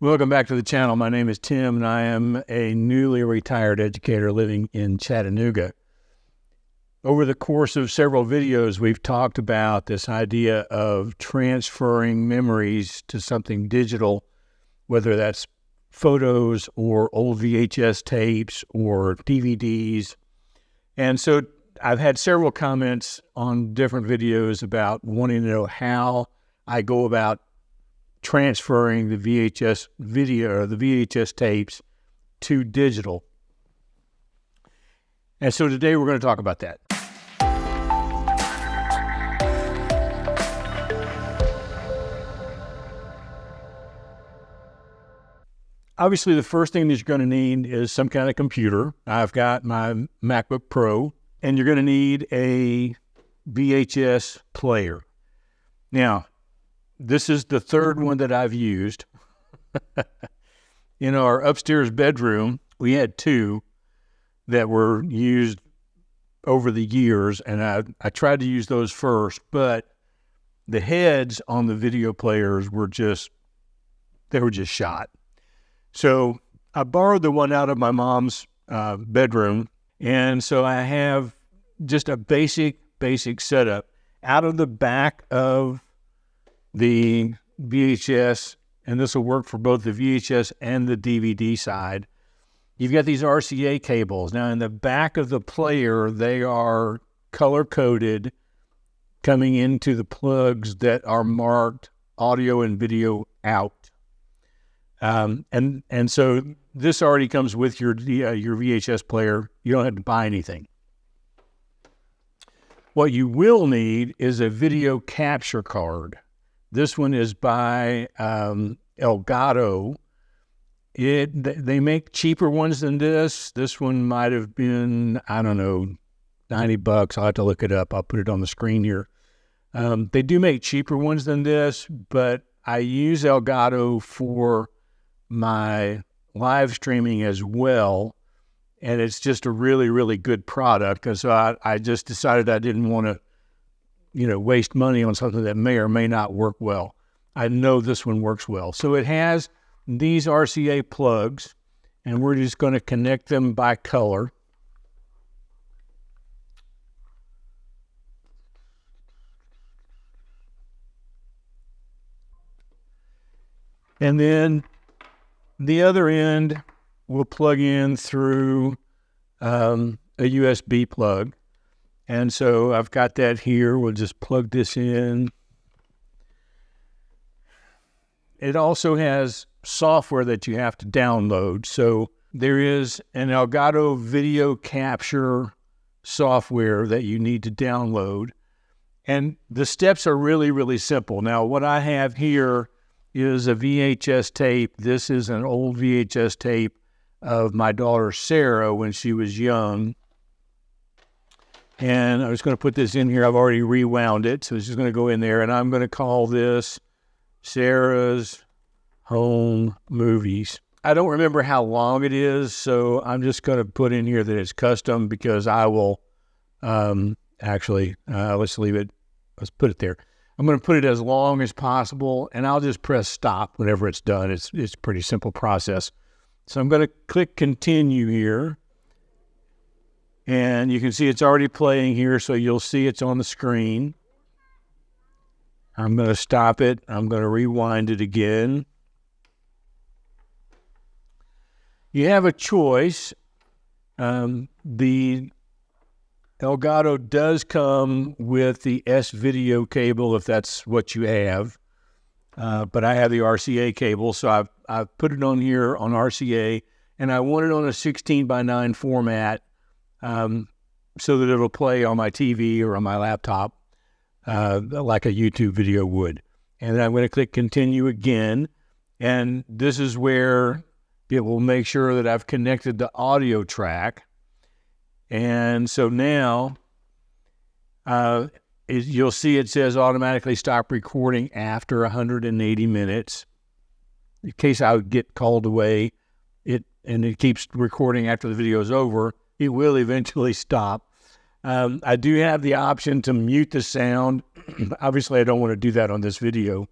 Welcome back to the channel. My name is Tim, and I am a newly retired educator living in Chattanooga. Over the course of several videos, we've talked about this idea of transferring memories to something digital, whether that's photos or old VHS tapes or DVDs. And so I've had several comments on different videos about wanting to know how I go about transferring the VHS video or the VHS tapes to digital. And so today we're going to talk about that. Obviously, the first thing that you're going to need is some kind of computer. I've got my MacBook Pro, and you're going to need a VHS player. Now, this is the third one that I've used. In our upstairs bedroom, we had two that were used over the years, and I tried to use those first, but the heads on the video players were just shot. So I borrowed the one out of my mom's bedroom, and so I have just a basic setup. Out of the back of the VHS, and this will work for both the VHS and the DVD side, you've got these RCA cables. Now in the back of the player, they are color-coded, coming into the plugs that are marked audio and video out. And so this already comes with your VHS player. You don't have to buy anything. What you will need is a video capture card. This one is by Elgato. They make cheaper ones than this. This one might have been, I don't know, $90. I'll have to look it up. I'll put it on the screen here. They do make cheaper ones than this, but I use Elgato for my live streaming as well, and it's just a really, really good product. And so I just decided I didn't want to waste money on something that may or may not work well. I know this one works well. So it has these RCA plugs, and we're just going to connect them by color. And then the other end will plug in through a USB plug. And so I've got that here. We'll just plug this in. It also has software that you have to download. So there is an Elgato video capture software that you need to download. And the steps are really, really simple. Now, what I have here is a VHS tape. This is an old VHS tape of my daughter Sarah when she was young. And I was going to put this in here. I've already rewound it, so it's just going to go in there. And I'm going to call this Sarah's Home Movies. I don't remember how long it is, so I'm just going to put in here that it's custom because I will let's leave it. Let's put it there. I'm going to put it as long as possible, and I'll just press stop whenever it's done. It's a pretty simple process. So I'm going to click continue here. And you can see it's already playing here, so you'll see it's on the screen. I'm going to stop it. I'm going to rewind it again. You have a choice. The Elgato does come with the S-video cable if that's what you have. But I have the RCA cable, so I've put it on here on RCA, and I want it on a 16:9 format. So that it'll play on my TV or on my laptop like a YouTube video would. And then I'm going to click continue again. And this is where it will make sure that I've connected the audio track. And so now you'll see it says automatically stop recording after 180 minutes. In case I would get called away, it keeps recording after the video is over. It will eventually stop. I do have the option to mute the sound. Obviously, I don't want to do that on this video.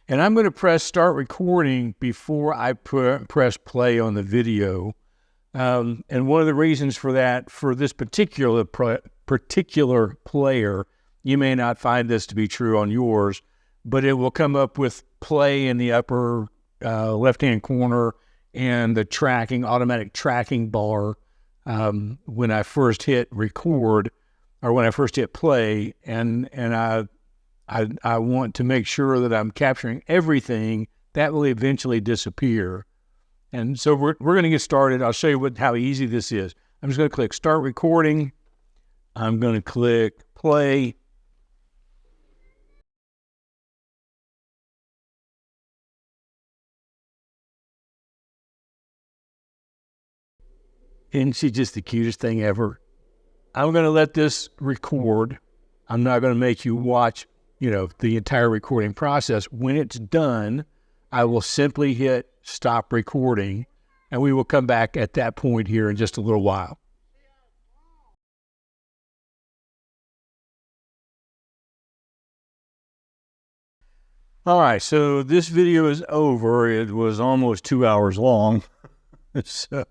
And I'm going to press start recording before I press play on the video. And one of the reasons for that, for this particular player, you may not find this to be true on yours, but it will come up with play in the upper left-hand corner and the automatic tracking bar when I first hit record or when I first hit play, and I want to make sure that I'm capturing everything. That will eventually disappear. And so we're going to get started. I'll show you how easy this is. I'm just going to click start recording. I'm going to click play. Isn't she just the cutest thing ever? I'm going to let this record. I'm not going to make you watch, the entire recording process. When it's done, I will simply hit stop recording, and we will come back at that point here in just a little while. All right, so this video is over. It was almost 2 hours long. So,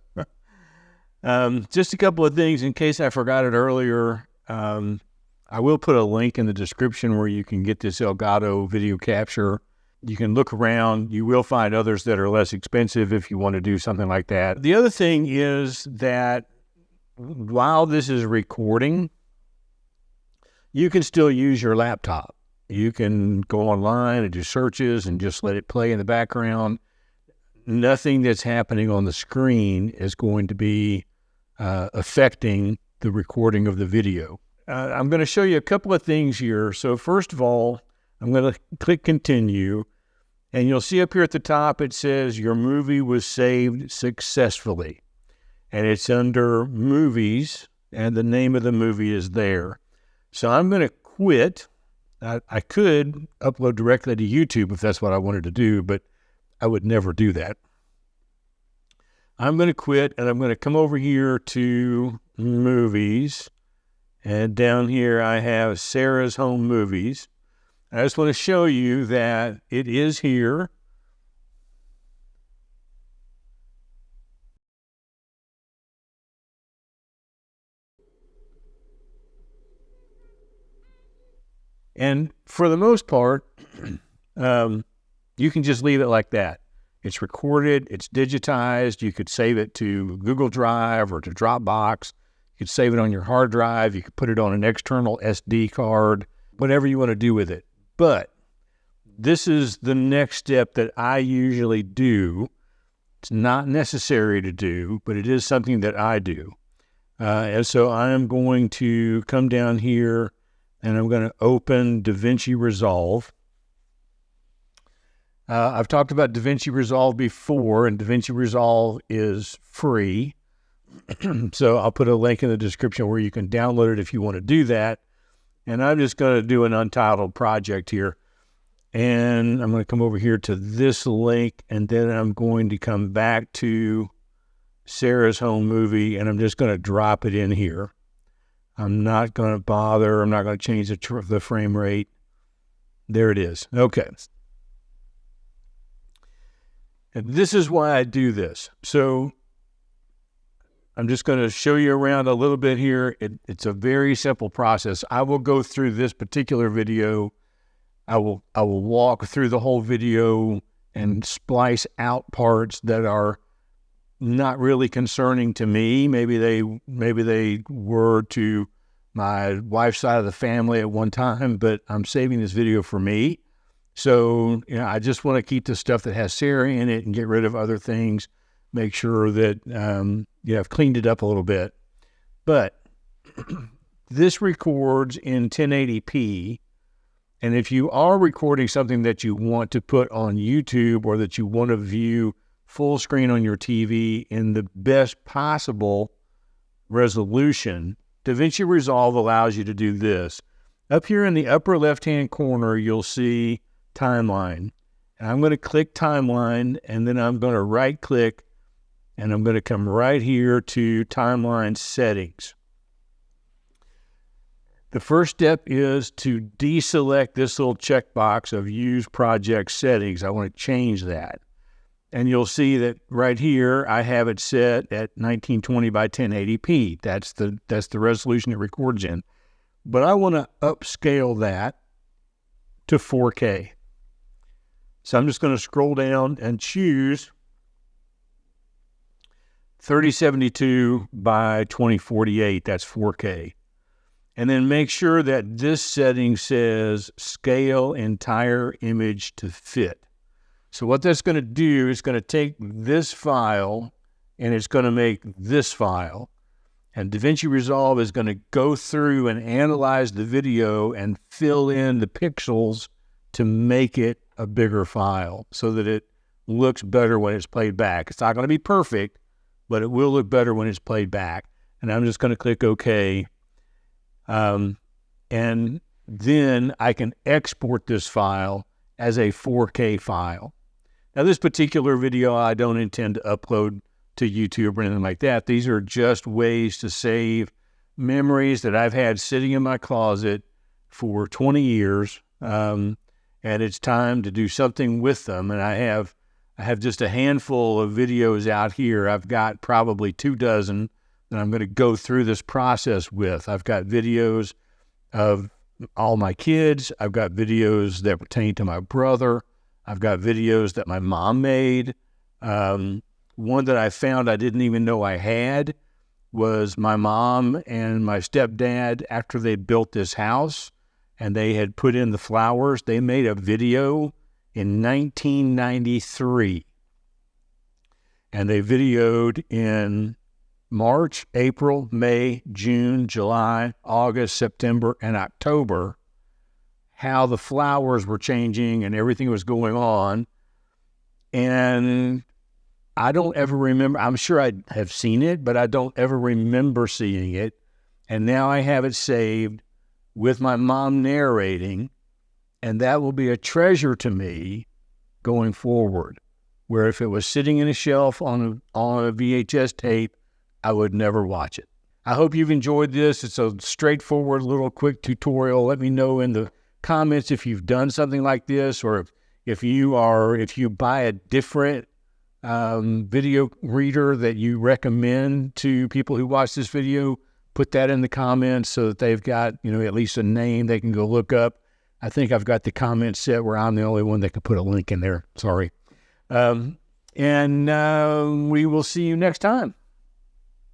just a couple of things in case I forgot it earlier. I will put a link in the description where you can get this Elgato video capture. You can look around. You will find others that are less expensive if you want to do something like that. The other thing is that while this is recording, you can still use your laptop. You can go online and do searches and just let it play in the background. Nothing that's happening on the screen is going to be affecting the recording of the video. I'm going to show you a couple of things here. So first of all, I'm going to click continue, and you'll see up here at the top it says your movie was saved successfully, and it's under movies, and the name of the movie is there. So I'm going to quit. I could upload directly to YouTube if that's what I wanted to do, but I would never do that. I'm going to quit, and I'm going to come over here to movies, and down here I have Sarah's Home Movies. I just want to show you that it is here. And for the most part, you can just leave it like that. It's recorded, it's digitized. You could save it to Google Drive or to Dropbox. You could save it on your hard drive. You could put it on an external SD card, whatever you want to do with it. But this is the next step that I usually do. It's not necessary to do, but it is something that I do. And so I am going to come down here and I'm going to open DaVinci Resolve. I've talked about DaVinci Resolve before, and DaVinci Resolve is free. So I'll put a link in the description where you can download it if you want to do that. And I'm just going to do an untitled project here. And I'm going to come over here to this link, and then I'm going to come back to Sarah's Home Movie, and I'm just going to drop it in here. I'm not going to bother. I'm not going to change the frame rate. There it is. Okay. And this is why I do this. So I'm just going to show you around a little bit here. It's a very simple process. I will go through this particular video. I will walk through the whole video and splice out parts that are not really concerning to me. Maybe they were to my wife's side of the family at one time, but I'm saving this video for me. So, I just want to keep the stuff that has Sarah in it and get rid of other things. Make sure that, I've cleaned it up a little bit. But this records in 1080p. And if you are recording something that you want to put on YouTube or that you want to view full screen on your TV in the best possible resolution, DaVinci Resolve allows you to do this. Up here in the upper left-hand corner, you'll see Timeline. And I'm going to click Timeline, and then I'm going to right-click, and I'm going to come right here to Timeline Settings. The first step is to deselect this little checkbox of Use Project Settings. I want to change that. And you'll see that right here, I have it set at 1920 by 1080p. That's the resolution it records in. But I want to upscale that to 4K. So I'm just going to scroll down and choose 3072 by 2048. That's 4K. And then make sure that this setting says Scale Entire Image to Fit. So what that's going to do is going to take this file and it's going to make this file. And DaVinci Resolve is going to go through and analyze the video and fill in the pixels to make it a bigger file so that it looks better when it's played back. It's not going to be perfect, but it will look better when it's played back. And I'm just going to click OK. And then I can export this file as a 4K file. Now, this particular video, I don't intend to upload to YouTube or anything like that. These are just ways to save memories that I've had sitting in my closet for 20 years. And it's time to do something with them. And I have just a handful of videos out here. I've got probably 24 that I'm going to go through this process with. I've got videos of all my kids. I've got videos that pertain to my brother. I've got videos that my mom made. One that I found I didn't even know I had was my mom and my stepdad, after they built this house and they had put in the flowers, they made a video in 1993. And they videoed in March, April, May, June, July, August, September, and October, how the flowers were changing and everything was going on. And I don't ever remember, I'm sure I have seen it, but I don't ever remember seeing it. And now I have it saved with my mom narrating, and that will be a treasure to me going forward, where if it was sitting in a shelf on a VHS tape, I would never watch it. I hope you've enjoyed this. It's a straightforward little quick tutorial. Let me know in the comments if you've done something like this, or if you buy a different video reader that you recommend to people who watch this video. Put that in the comments so that they've got, at least a name they can go look up. I think I've got the comment set where I'm the only one that can put a link in there. Sorry. And we will see you next time.